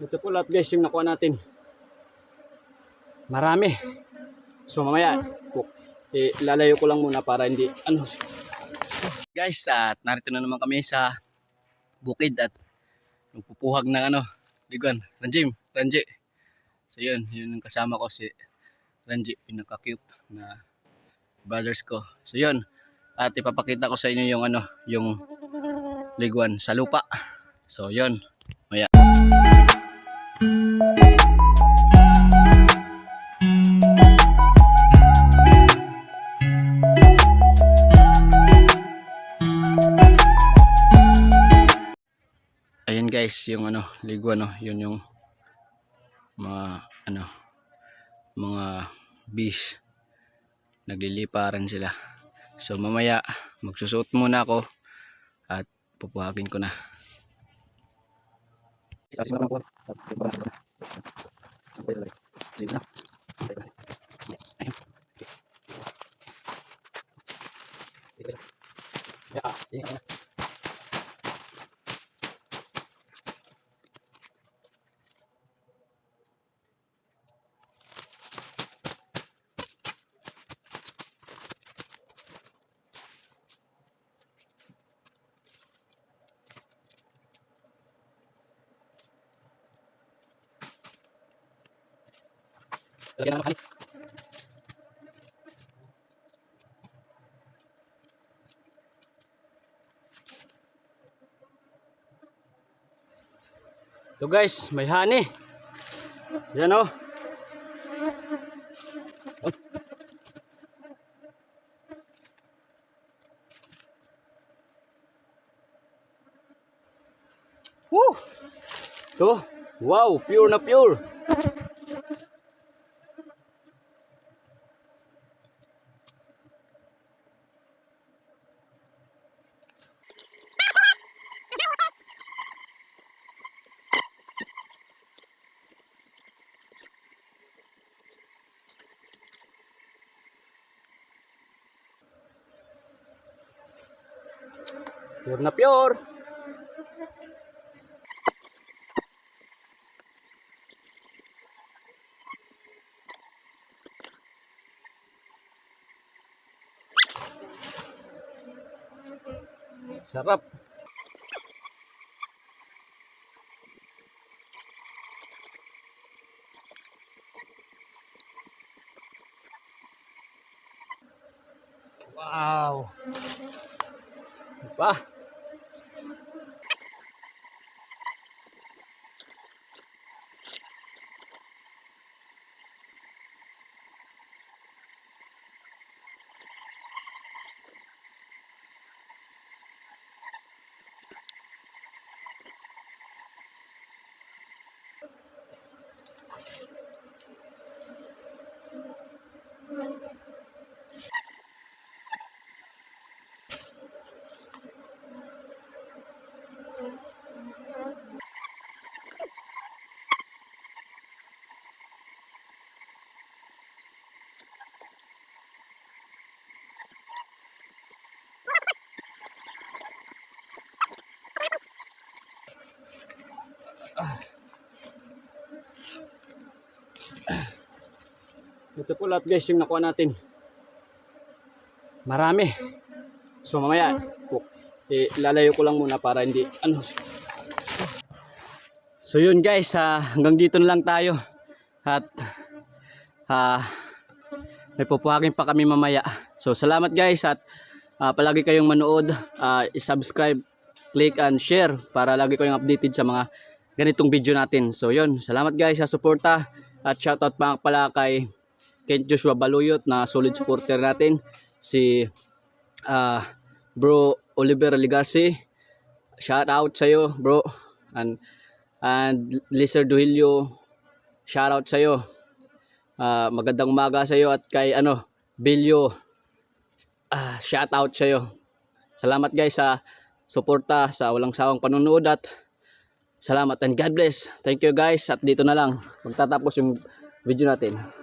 Ito po lahat guys yung nakuha natin. Marami. So mamaya ilalayo ko lang muna para hindi guys, at narito na naman kami sa bukid at nagpupuhag ng liguan. Ranji. So yun yung kasama ko, si Ranji, pinaka-cute na brothers ko. So yun, at ipapakita ko sa inyo yung yung liguan sa lupa. So yun, maya. Ayun guys, yung liguan, yun yung mga mga bees, nagliliparan sila. So mamaya magsusuot muna ako at pupuhagin ko na. Lagyan ng makalit. Ito guys, may honey. Yan oh. Woo! Ito, wow, pure na pure. Pure na pure. Sarap. Wow. Wah. Ito po lahat guys yung nakuha natin. Marami. So mamaya ilalayo ko lang muna para hindi So yun guys, hanggang dito na lang tayo. At may pupuhagin pa kami mamaya. So salamat guys, at palagi kayong manood, i-subscribe, click and share para lagi kayong updated sa mga ganitong video natin. So yun, salamat guys sa suporta, at shoutout pa pala kay Kent Joshua Baluyot na solid supporter natin, si Bro Oliver Ligasi, shout out sa iyo bro, and Lizer Duhilio, shout out sa iyo, magandang umaga sa iyo, at kay Bilyo, shout out sa iyo. Salamat guys sa suporta, sa walang sawang panonood, at salamat and God bless. Thank you guys, at dito na lang magtatapos yung video natin.